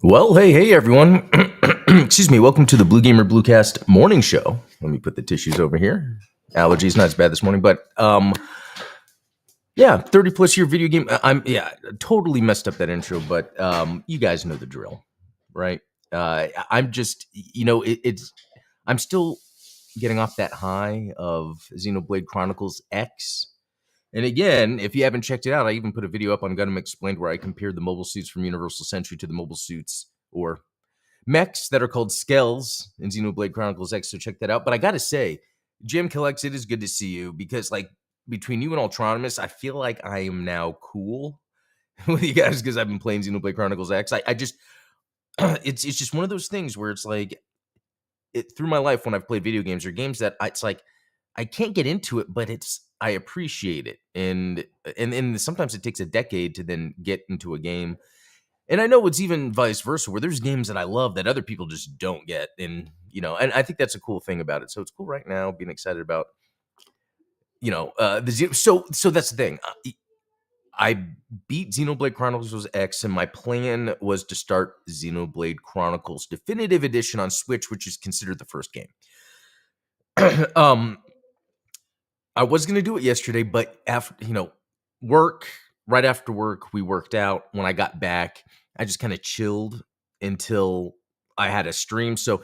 Well, hey, everyone. Excuse me. Welcome to the Blue Gamer Bluecast morning show. Let me put the tissues over here. Allergies not as bad this morning, but yeah, 30 plus year video game. Totally messed up that intro, but you guys know the drill, right? I'm just, I'm still getting off that high of Xenoblade Chronicles X. And again, if you haven't checked it out, I even put a video up on Gundam Explained where I compared the mobile suits from Universal Century to the mobile suits or mechs that are called Skells in Xenoblade Chronicles X, so check that out. But I gotta say, Jim Killex, it is good to see you because, like, between you and Ultronomus, I feel like I am now cool with you guys because I've been playing Xenoblade Chronicles X. I just, it's just one of those things where it's like, through my life when I've played video games or games that it's like I can't get into it, but I appreciate it, and sometimes it takes a decade to then get into a game. And I know it's even vice versa, where there's games that I love that other people just don't get. And I think that's a cool thing about it. So it's cool right now being excited about, so that's the thing. I beat Xenoblade Chronicles X, and my plan was to start Xenoblade Chronicles Definitive Edition on Switch, which is considered the first game. I was going to do it yesterday, but after, work, right after work, we worked out. When I got back, I just kind of chilled until I had a stream. So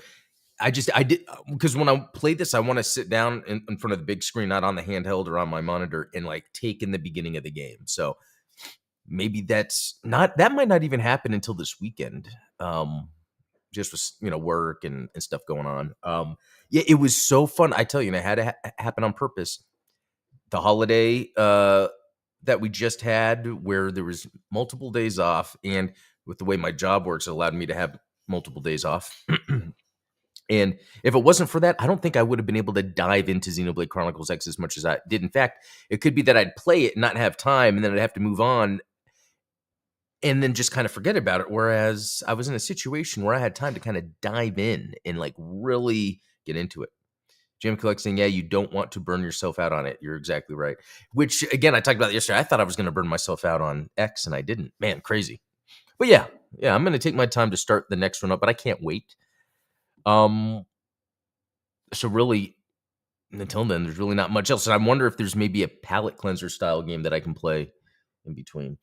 I did, because when I play this, I want to sit down in front of the big screen, not on the handheld or on my monitor, and like take in the beginning of the game. So maybe that might not even happen until this weekend. Just with, work and stuff going on. Yeah, it was so fun. I tell you, and it had to happen on purpose. The holiday that we just had, where there was multiple days off, and with the way my job works, it allowed me to have multiple days off. And if it wasn't for that, I don't think I would have been able to dive into Xenoblade Chronicles X as much as I did. In fact, it could be that I'd play it and not have time, and then I'd have to move on and then just kind of forget about it. Whereas I was in a situation where I had time to kind of dive in and like really get into it. Jim collecting, yeah, you don't want to burn yourself out on it. You're exactly right. Which, again, I talked about yesterday. I thought I was going to burn myself out on X, and I didn't. Man, crazy. But yeah, I'm going to take my time to start the next one up, but I can't wait. So really, until then, there's really not much else. And I wonder if there's maybe a palate cleanser style game that I can play in between.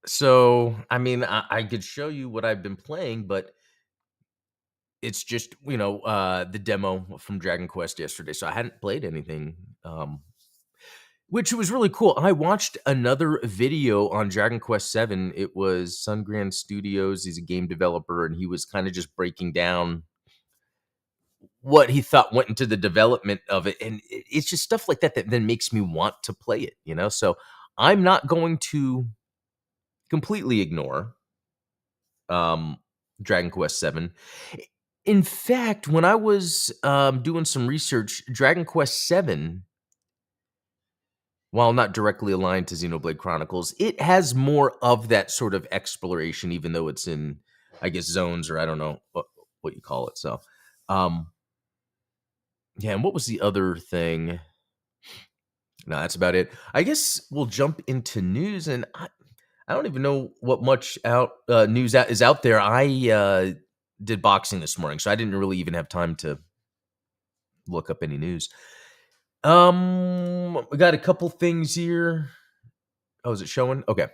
So, I mean, I could show you what I've been playing, but it's just, the demo from Dragon Quest yesterday. So I hadn't played anything, which was really cool. I watched another video on Dragon Quest 7. It was Sun Studios. He's a game developer, and he was kind of just breaking down what he thought went into the development of it. And it's just stuff like that then makes me want to play it, So I'm not going to completely ignore Dragon Quest 7. In fact, when I was doing some research, Dragon Quest 7, while not directly aligned to Xenoblade Chronicles, it has more of that sort of exploration, even though it's in, I guess, zones, or I don't know what you call it. So, yeah, and what was the other thing? No, that's about it. I guess we'll jump into news, and I don't even know what much news is out there. I did boxing this morning, so I didn't really even have time to look up any news. We got a couple things here. Oh, is it showing? Okay.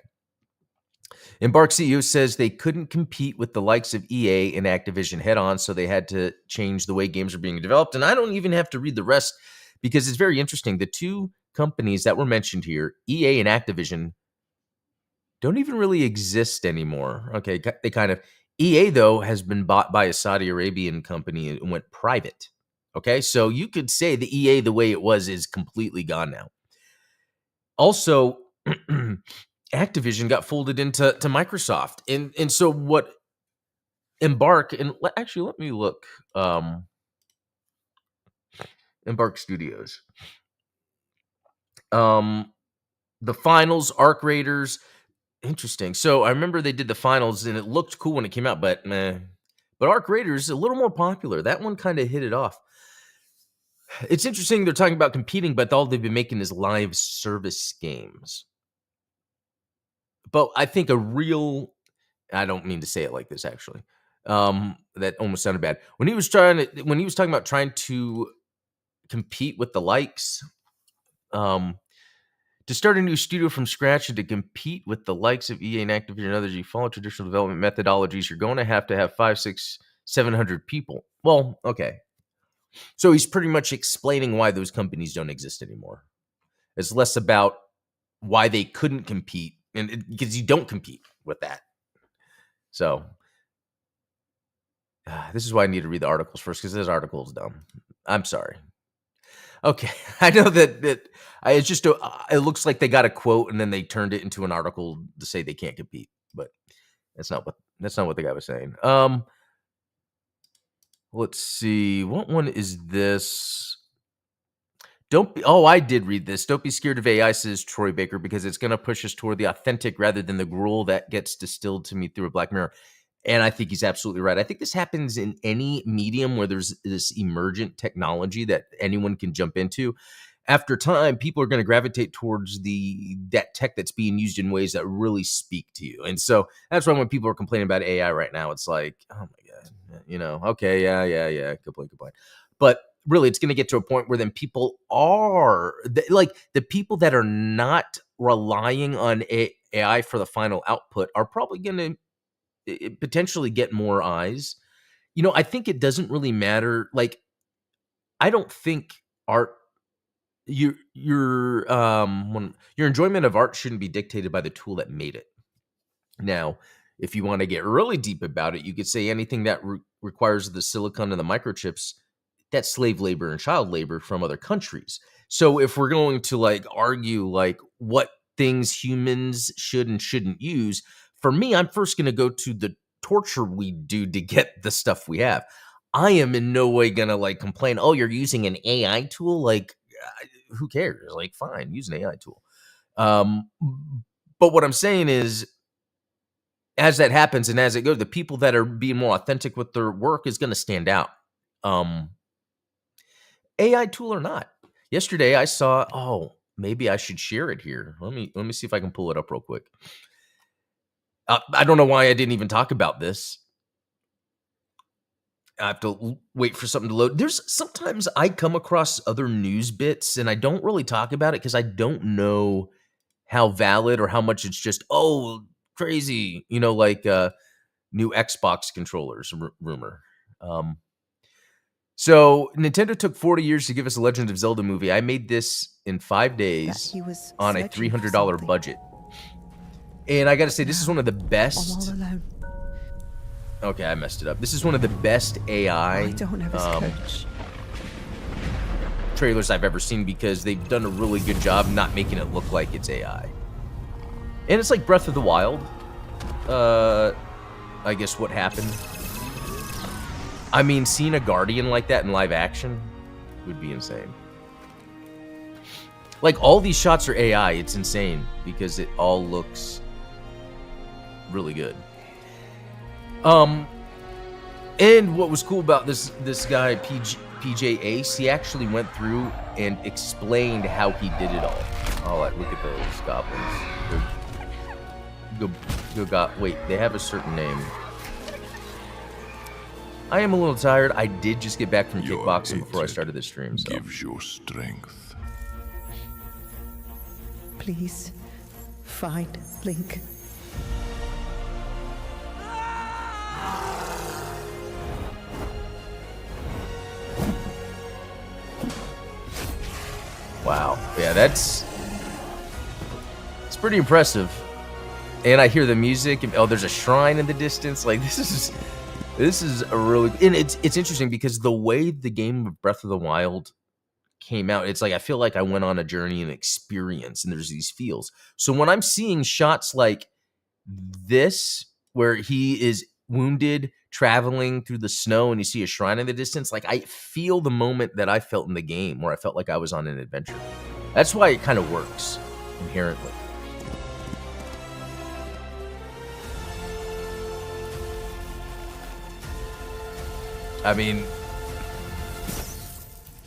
Embark CEO says they couldn't compete with the likes of EA and Activision head on, so they had to change the way games are being developed. And I don't even have to read the rest because it's very interesting. The two companies that were mentioned here, EA and Activision, don't even really exist anymore. Okay, they kind of. EA, though, has been bought by a Saudi Arabian company and went private. Okay, so you could say the EA the way it was is completely gone now. Also, Activision got folded into Microsoft, and so what? Embark, and actually, let me look. Embark Studios. The finals, Arc Raiders. Interesting. So I remember they did the finals, and it looked cool when it came out, but meh. But Arc Raiders is a little more popular. That one kind of hit it off. It's interesting they're talking about competing, but all they've been making is live service games. But I think a real I don't mean to say it like this actually. That almost sounded bad. When he was talking about trying to compete with the likes, um, to start a new studio from scratch and to compete with the likes of EA and Activision and others, you follow traditional development methodologies, you're going to have 5, 6, 700 people. Well, okay. So he's pretty much explaining why those companies don't exist anymore. It's less about why they couldn't compete, and because you don't compete with that. So this is why I need to read the articles first, because this article is dumb. I'm sorry. Okay, I know that it's just it looks like they got a quote and then they turned it into an article to say they can't compete, but that's not what the guy was saying. Let's see, what one is this? I did read this. Don't be scared of AI, says Troy Baker, because it's going to push us toward the authentic rather than the gruel that gets distilled to me through a Black Mirror. And I think he's absolutely right. I think this happens in any medium where there's this emergent technology that anyone can jump into. After time, people are going to gravitate towards that tech that's being used in ways that really speak to you. And so that's why when people are complaining about AI right now, it's like, oh my God, okay, yeah, complain. But really, it's going to get to a point where then people are like the people that are not relying on AI for the final output are probably going to potentially get more eyes. I think it doesn't really matter. Like, I don't think art your enjoyment of art shouldn't be dictated by the tool that made it. Now, if you want to get really deep about it, you could say anything that requires the silicon and the microchips, that's slave labor and child labor from other countries. So if we're going to argue what things humans should and shouldn't use, for me, I'm first going to go to the torture we do to get the stuff we have. I am in no way going to complain, oh, you're using an AI tool? Who cares? Fine, use an AI tool. But what I'm saying is, as that happens and as it goes, the people that are being more authentic with their work is going to stand out. AI tool or not. Yesterday I saw, maybe I should share it here. Let me see if I can pull it up real quick. I don't know why I didn't even talk about this. I have to wait for something to load. Sometimes I come across other news bits and I don't really talk about it because I don't know how valid or how much it's just, crazy, new Xbox controllers rumor. So Nintendo took 40 years to give us a Legend of Zelda movie. I made this in 5 days on a $300 budget. And I got to say, this is one of the best. Okay, I messed it up. This is one of the best AI trailers I've ever seen because they've done a really good job not making it look like it's AI. And it's like Breath of the Wild. I guess what happened. I mean, seeing a Guardian like that in live action would be insane. All these shots are AI. It's insane because it all looks really good. And what was cool about this guy, PJ Ace, he actually went through and explained how he did it all. Oh, look at those goblins. Wait, they have a certain name. I am a little tired. I did just get back from kickboxing before I started this stream. So. Gives you strength. Please, find Link. Wow. Yeah, it's pretty impressive. And I hear the music. And, there's a shrine in the distance. This is a really, and it's interesting because the way the game of Breath of the Wild came out, it's I feel like I went on a journey and experience, and there's these feels. So when I'm seeing shots like this, where he is wounded, traveling through the snow, and you see a shrine in the distance, I feel the moment that I felt in the game, where I felt like I was on an adventure. That's why it kind of works inherently. I mean,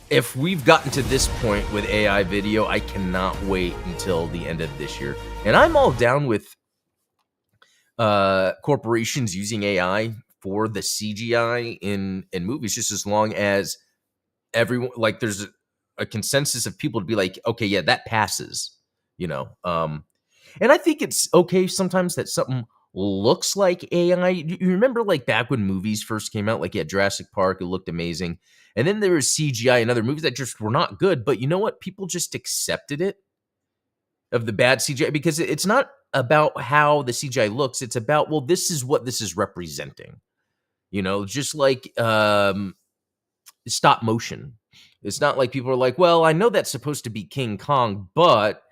if we've gotten to this point with AI video, I cannot wait until the end of this year. And I'm all down with corporations using AI for the CGI in movies, just as long as everyone, like, there's a consensus of people to be like, okay, yeah, that passes, you know. And I think it's okay sometimes that something looks like AI. You remember, like, back when movies first came out, like, yeah, Jurassic Park, it looked amazing. And then there was CGI and other movies that just were not good. But you know what? People just accepted it, of the bad CGI, because it's not about how the CGI looks. It's about, well, this is what this is representing. Just like stop motion. It's not like people are like, well, I know that's supposed to be King Kong, but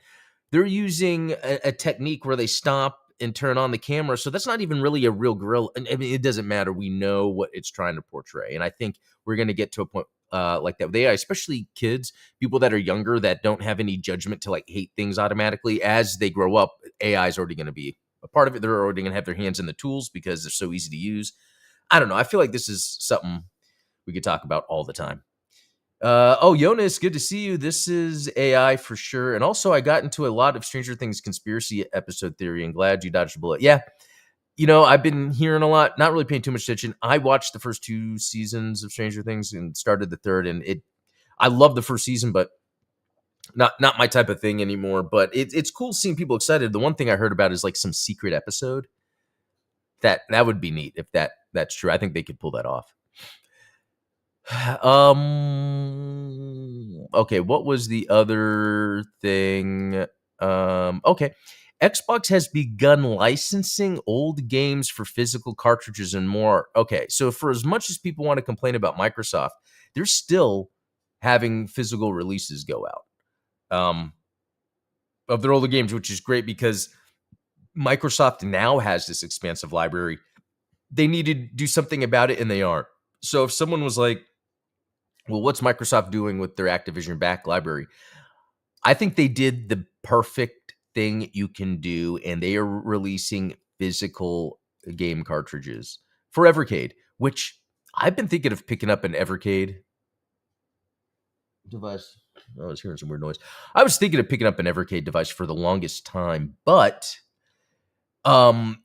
they're using a technique where they stop and turn on the camera. So that's not even really a real gorilla. I mean, it doesn't matter. We know what it's trying to portray. And I think we're going to get to a point like that with AI, especially kids, people that are younger that don't have any judgment to like hate things automatically. As they grow up, AI is already going to be a part of it. They're already going to have their hands in the tools because they're so easy to use. I don't know. I feel like this is something we could talk about all the time. Oh, Jonas, good to see you. This is AI for sure. And also, I got into a lot of Stranger Things conspiracy episode theory and glad you dodged a bullet. Yeah, I've been hearing a lot, not really paying too much attention. I watched the first 2 seasons of Stranger Things and started the third, and I love the first season, but not my type of thing anymore. But it's cool seeing people excited. The one thing I heard about is like some secret episode. That would be neat if that's true. I think they could pull that off. Okay, what was the other thing? Okay. Xbox has begun licensing old games for physical cartridges and more. Okay, so for as much as people want to complain about Microsoft, they're still having physical releases go out of their older games, which is great because Microsoft now has this expansive library. They need to do something about it, and they aren't. So if someone was like, well, what's Microsoft doing with their Activision back library? I think they did the perfect thing you can do, and they are releasing physical game cartridges for Evercade, which I've been thinking of picking up an Evercade device. Oh, I was hearing some weird noise. I was thinking of picking up an Evercade device for the longest time, but um,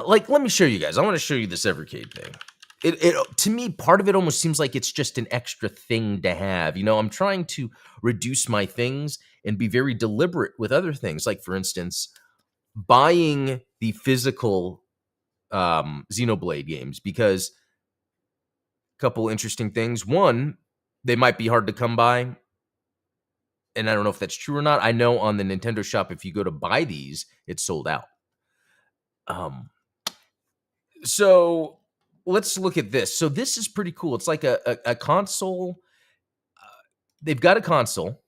like, let me show you guys. I want to show you this Evercade thing. It to me, part of it almost seems like it's just an extra thing to have. I'm trying to reduce my things and be very deliberate with other things. Like, for instance, buying the physical Xenoblade games, because a couple interesting things. One, they might be hard to come by, and I don't know if that's true or not. I know on the Nintendo shop, if you go to buy these, it's sold out. So let's look at this. So this is pretty cool. It's like a console. They've got a console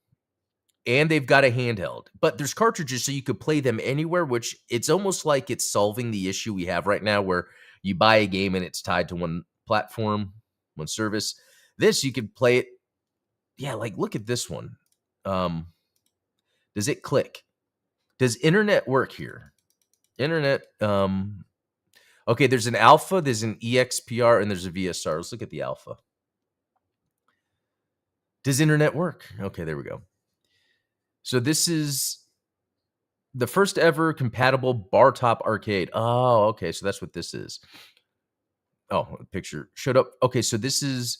and they've got a handheld, but there's cartridges so you could play them anywhere, which it's almost like it's solving the issue we have right now where you buy a game and it's tied to one platform, one service. This, you could play it. Yeah, like, look at this one. Does it click? Does internet work here? Internet. Okay, there's an alpha, there's an EXPR, and there's a VSR. Let's look at the alpha. Does internet work? Okay, there we go. So this is the first ever compatible bar top arcade. Oh, okay, so that's what this is. Oh, the picture showed up. Okay, so this is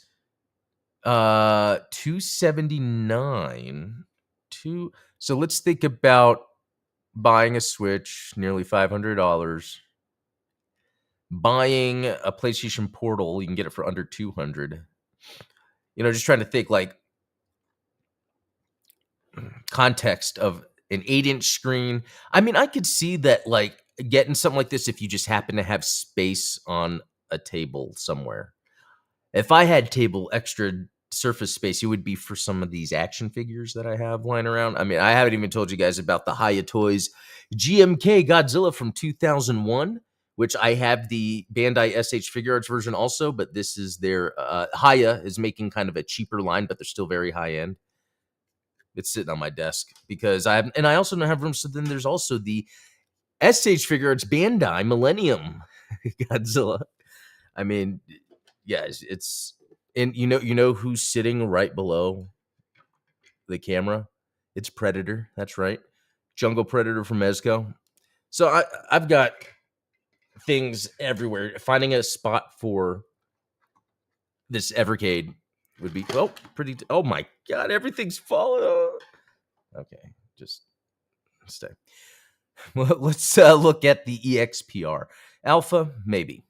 $279. So let's think about buying a Switch, nearly $500. Buying a PlayStation Portal, you can get it for under $200. Just trying to think, like, context of an 8-inch screen. I mean, I could see that, like, getting something like this if you just happen to have space on a table somewhere. If I had extra surface space, it would be for some of these action figures that I have lying around. I mean, I haven't even told you guys about the Hiya Toys GMK Godzilla from 2001, which I have the Bandai SH Figure Arts version also, but this is their Hiya is making kind of a cheaper line, but they're still very high end. It's sitting on my desk because I also don't have room. So then there's also the SH Figure Arts Bandai Millennium Godzilla. I mean, yeah, it's and you know who's sitting right below the camera? It's Predator. That's right, Jungle Predator from Mezco. So I've got things everywhere. Finding a spot for this Evercade would be pretty. Oh my god, everything's falling. Okay, just stay. Well, let's look at the EXPR Alpha, maybe.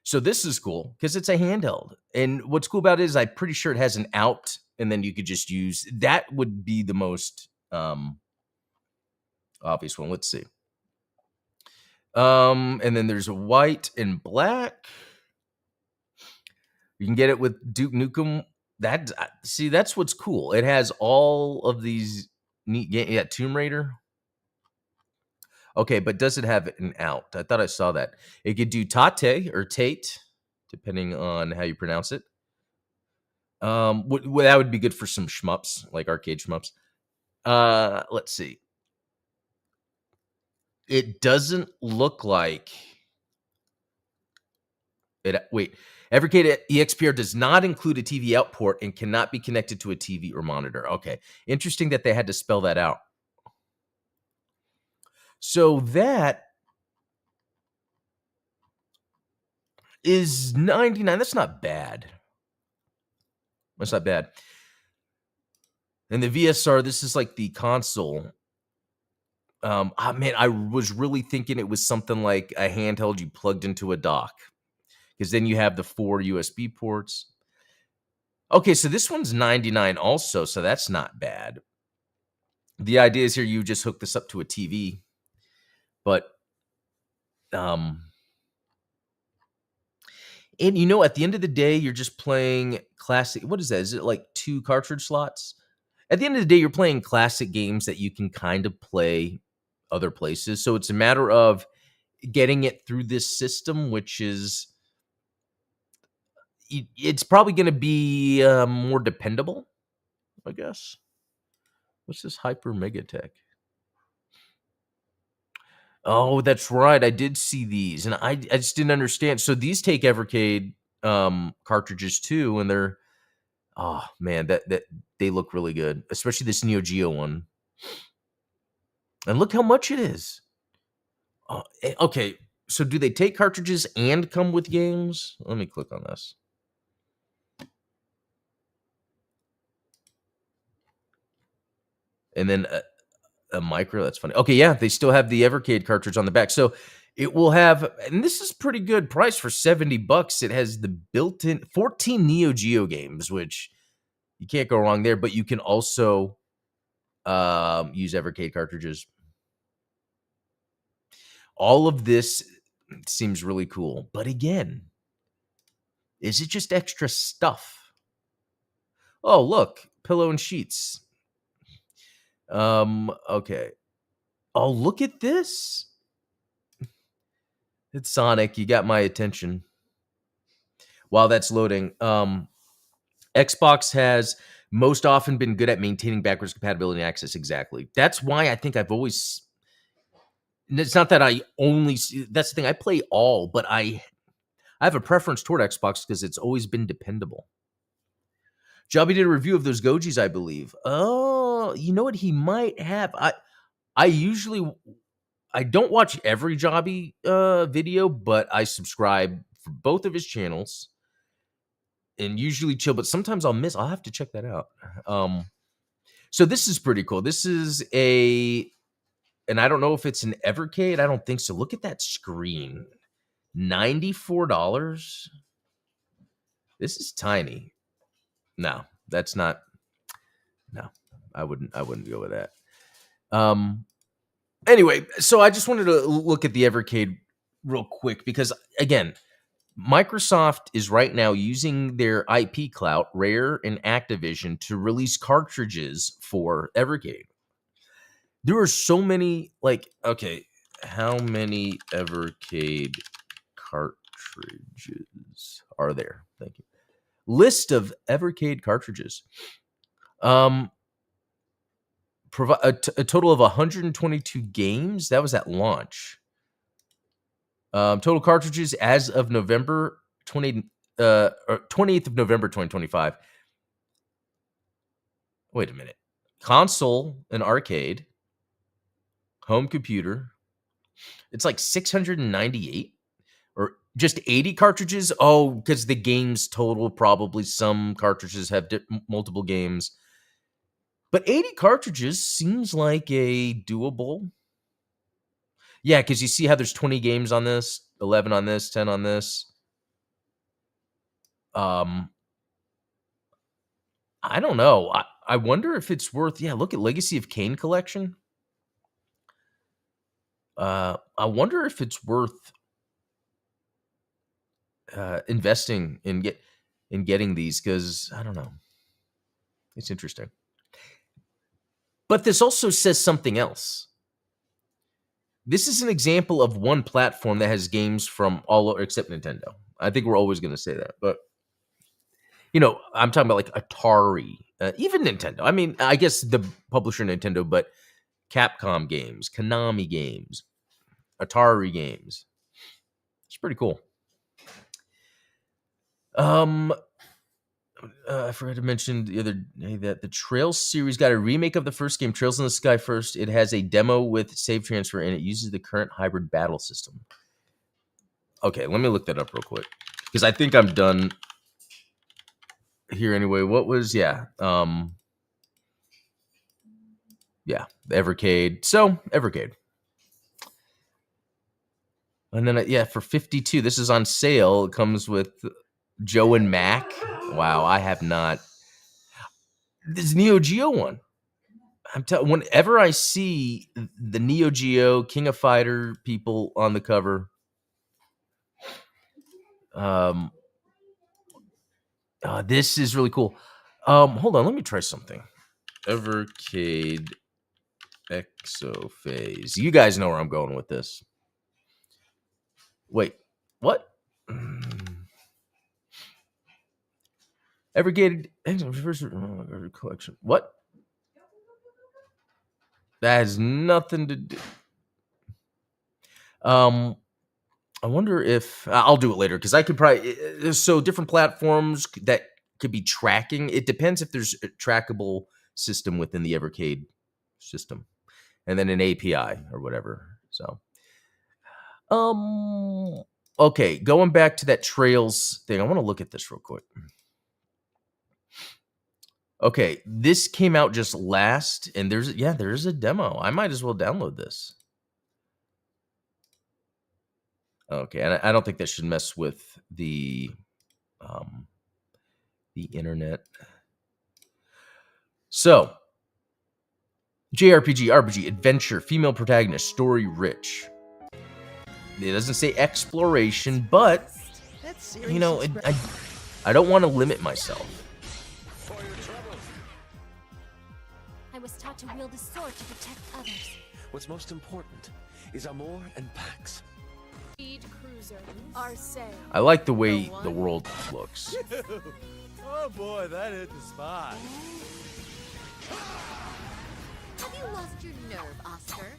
So this is cool because it's a handheld, and what's cool about it is I'm pretty sure it has an out, and then you could just use that. Would be the most obvious one. Let's see. And then there's a white and black. You can get it with Duke Nukem. That see, that's what's cool. It has all of these neat games. Yeah, Tomb Raider. Okay, but does it have an out? I thought I saw that. It could do Tate or Tate, depending on how you pronounce it. That would be good for some shmups, like arcade shmups. Let's see. It doesn't look like it. Wait, Evercade EXPR does not include a TV out port and cannot be connected to a TV or monitor. Okay, interesting that they had to spell that out. So that is 99. That's not bad. That's not bad. And the VSR, this is like the console. Man, I was really thinking it was something like a handheld you plugged into a dock, because then you have the 4 USB ports. Okay, so this one's 99 also, so that's not bad. The idea is here you just hook this up to a TV, but and at the end of the day, you're just playing classic. What is that? Is it like 2 cartridge slots? At the end of the day, you're playing classic games that you can kind of play other places. So it's a matter of getting it through this system, which is it's probably going to be more dependable, I guess. What's this Hyper Megatech? Oh, that's right. I did see these, and I just didn't understand. So these take Evercade cartridges too, and they're oh man, that they look really good, especially this Neo Geo one. And look how much it is. Okay, so do they take cartridges and come with games? Let me click on this. And then a micro. That's funny. Okay, yeah, they still have the Evercade cartridge on the back. So it will have, and this is pretty good price for $70. It has the built-in 14 Neo Geo games, which you can't go wrong there. But you can also use Evercade cartridges. All of this seems really cool. But again, is it just extra stuff? Oh, look, pillow and sheets. Okay. Oh, look at this. It's Sonic. You got my attention. While that's loading, Xbox has most often been good at maintaining backwards compatibility and access. Exactly. That's why I think I've always. It's not that I only. That's the thing. I play all, but I have a preference toward Xbox because it's always been dependable. Jobby did a review of those Gojis, I believe. Oh, you know what? He might have. I don't watch every Jobby video, but I subscribe for both of his channels and usually chill, but sometimes I'll miss. I'll have to check that out. So this is pretty cool. This is and I don't know if it's an Evercade. I don't think so. Look at that screen. $94. This is tiny. No, that's not. No, I wouldn't go with that. Anyway, so I just wanted to look at the Evercade real quick because again, Microsoft is right now using their IP clout, Rare and Activision, to release cartridges for Evercade. There are so many, okay, how many Evercade cartridges are there? Thank you. List of Evercade cartridges. Provide a total of 122 games. That was at launch. Total cartridges as of November 28th of November 2025. Wait a minute. Console and arcade, home computer, It's like 698 or just 80 cartridges. Oh, because the games total, probably some cartridges have multiple games. But 80 cartridges seems like a doable. Yeah, because you see how there's 20 games on this, 11 on this, 10 on this. I don't know. I wonder if it's worth. Yeah, look at Legacy of Kain collection. I wonder if it's worth investing in getting these, because I don't know. It's interesting. But this also says something else. This is an example of one platform that has games from all over except Nintendo. I think we're always going to say that. But, I'm talking about like Atari, even Nintendo. I mean, I guess the publisher Nintendo, but Capcom games, Konami games, Atari games. It's pretty cool. I forgot to mention the other day that the Trails series got a remake of the first game, Trails in the Sky First. It has a demo with save transfer, and it uses the current hybrid battle system. Okay, let me look that up real quick, because I think I'm done here anyway. What was, yeah, the Evercade. So, Evercade. And then, for 52, this is on sale. It comes with Joe and Mac. Wow, I have not. This Neo Geo one. Whenever I see the Neo Geo King of Fighter people on the cover, this is really cool. Hold on, let me try something. Evercade Exophase. You guys know where I'm going with this. Wait, what? Evercade collection. What? That has nothing to do. I wonder if I'll do it later, because I could probably. So different platforms that could be tracking. It depends if there's a trackable system within the Evercade system, and then an API or whatever. So, okay, going back to that Trails thing, I want to look at this real quick. Okay, this came out just last, and there's a demo. I might as well download this. Okay, and I don't think that should mess with the internet. So, JRPG, RPG, adventure, female protagonist, story rich. It doesn't say exploration, but I don't want to limit myself. I was taught to wield a sword to protect others. What's most important is Amor and Pax. Cruiser, Arcee. I like the way the world looks. Oh boy, that hit the spot. Have you lost your nerve, Oscar?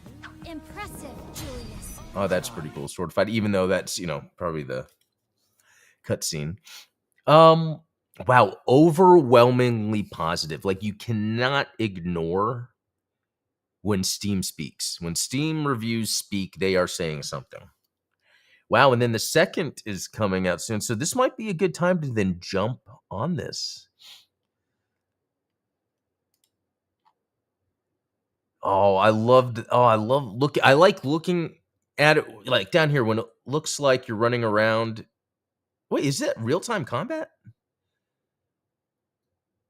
Impressive, Julius. Oh, that's pretty cool. Sword fight, even though that's, probably the cutscene. Wow, overwhelmingly positive. Like, you cannot ignore when Steam speaks. When Steam reviews speak, they are saying something. Wow, and then the second is coming out soon. So this might be a good time to then jump on this. I like looking at it, like down here when it looks like you're running around. Wait, is that real-time combat?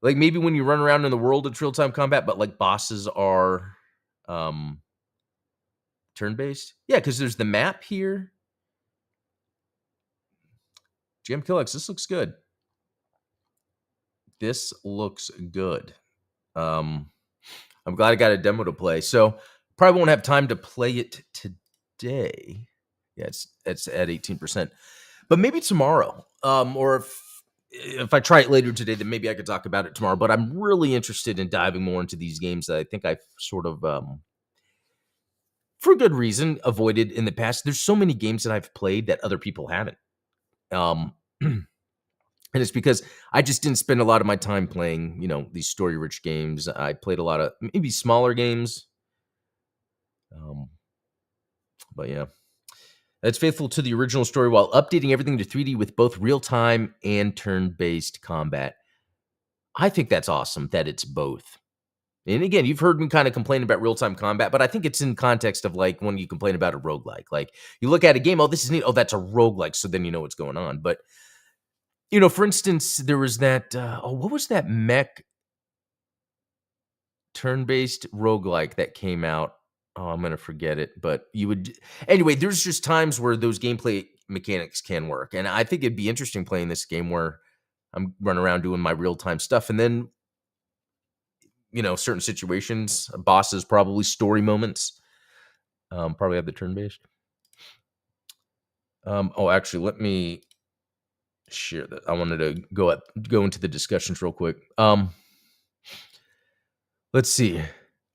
Like maybe when you run around in the world, it's real-time combat, but like bosses are turn-based? Yeah, because there's the map here. GM Killex, this looks good. This looks good. I'm glad I got a demo to play. So probably won't have time to play it today. Yeah, it's at 18%. But maybe tomorrow. Or if I try it later today, then maybe I could talk about it tomorrow. But I'm really interested in diving more into these games that I think I've sort of, for good reason, avoided in the past. There's so many games that I've played that other people haven't. And it's because I just didn't spend a lot of my time playing, these story-rich games. I played a lot of maybe smaller games. But yeah. It's faithful to the original story while updating everything to 3D with both real-time and turn-based combat. I think that's awesome that it's both. And again, you've heard me kind of complain about real-time combat, but I think it's in context of like when you complain about a roguelike. Like you look at a game, oh, this is neat. Oh, that's a roguelike. So then you know what's going on. But, for instance, there was that, what was that mech turn-based roguelike that came out? Oh, I'm going to forget it. But anyway, there's just times where those gameplay mechanics can work. And I think it'd be interesting playing this game where I'm running around doing my real-time stuff. And then, certain situations, bosses, probably story moments, probably have the turn-based. Actually, let me share that. I wanted to go into the discussions real quick. Let's see.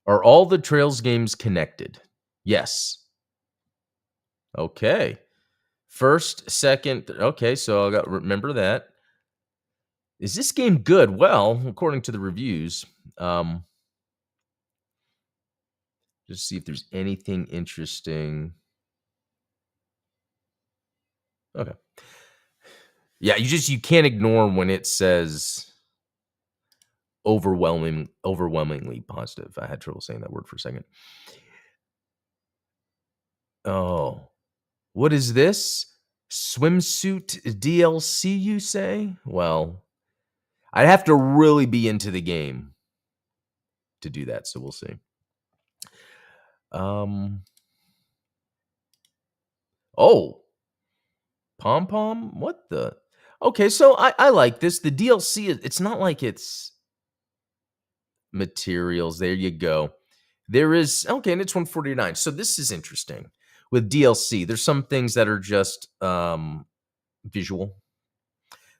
Are all the Trails games connected? Yes. Okay. First, second. Okay, so I got remember that. Is this game good? Well, according to the reviews, just see if there's anything interesting. Okay. Yeah, you can't ignore when it says overwhelmingly positive. I had trouble saying that word for a second. Oh, what is this? Swimsuit DLC, you say? Well, I'd have to really be into the game to do that, so we'll see. Oh, Pom Pom? What the? Okay, so I like this. The DLC, it's not like it's materials. There you go. There is, okay, and it's 149. So this is interesting. With DLC, there's some things that are just visual.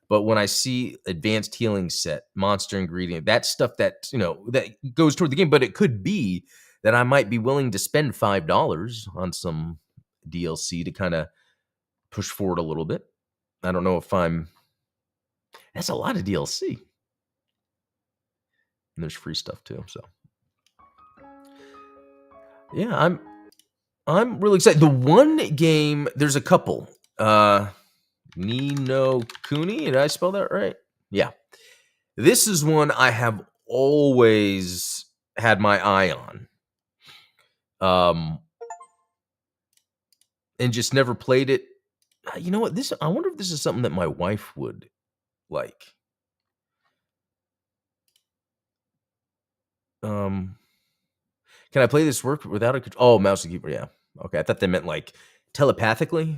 But when I see advanced healing set, monster ingredient, that stuff that, that goes toward the game, but it could be that I might be willing to spend $5 on some DLC to kind of push forward a little bit. I don't know if that's a lot of DLC. And there's free stuff too, so. Yeah, I'm really excited. The one game, there's a couple. Ni no Kuni, did I spell that right? Yeah. This is one I have always had my eye on. And just never played it. You know what? I wonder if this is something that my wife would like. Can I play this work without a control? Oh, mouse and keyboard, yeah. Okay, I thought they meant like telepathically.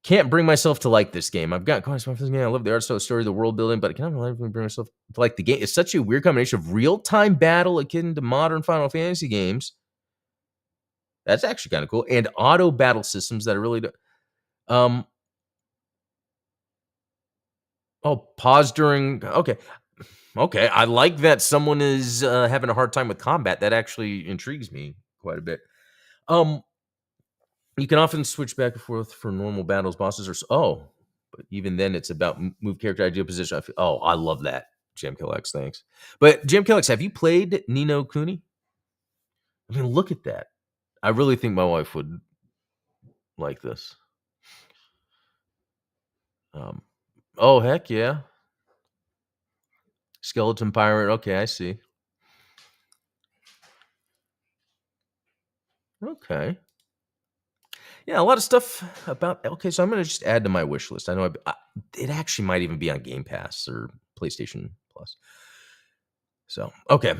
Can't bring myself to like this game. I've got quite a game. I love the art style, the story, the world building, but I can't bring myself to like the game. It's such a weird combination of real-time battle akin to modern Final Fantasy games. That's actually kind of cool. And auto battle systems that are really pause during. Okay. I like that someone is having a hard time with combat. That actually intrigues me quite a bit. You can often switch back and forth for normal battles, bosses, but even then, it's about move character, ideal position. I love that. JamKillX, thanks. But JamKillX, have you played Ni no Kuni? I mean, look at that. I really think my wife would like this. Heck yeah. Skeleton Pirate. Okay, I see. Okay. Yeah, a lot of stuff about. Okay, so I'm going to just add to my wish list. I know it actually might even be on Game Pass or PlayStation Plus. So, okay.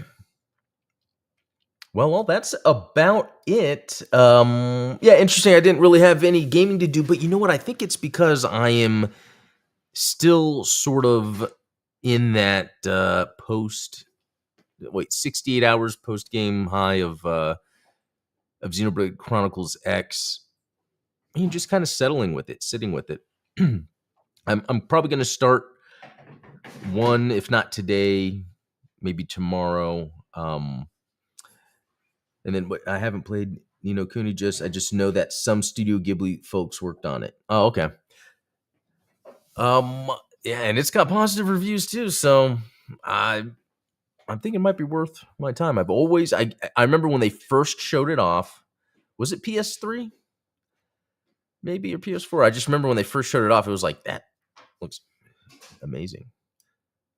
Well, that's about it. Yeah, interesting. I didn't really have any gaming to do, but you know what? I think it's because I am still sort of in that 68 hours post game high of Xenoblade Chronicles X. And just kind of sitting with it. I'm probably going to start one, if not today, maybe tomorrow. And then I haven't played Ni no Kuni. I just know that some Studio Ghibli folks worked on it. Oh, okay. Yeah, and it's got positive reviews too. So I'm thinking it might be worth my time. I remember when they first showed it off Was it PS3? Maybe or PS4. I just remember when they first showed it off, it was like, that looks amazing.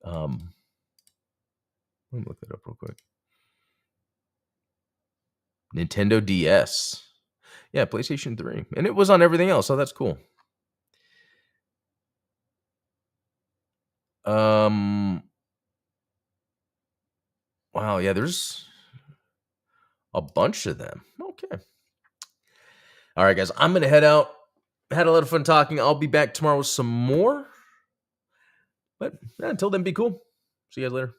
Let me look that up real quick. Nintendo DS. Yeah, PlayStation 3. And it was on everything else, so that's cool. Wow, yeah, there's a bunch of them. Okay. All right, guys, I'm going to head out. Had a lot of fun talking. I'll be back tomorrow with some more. But until then, be cool. See you guys later.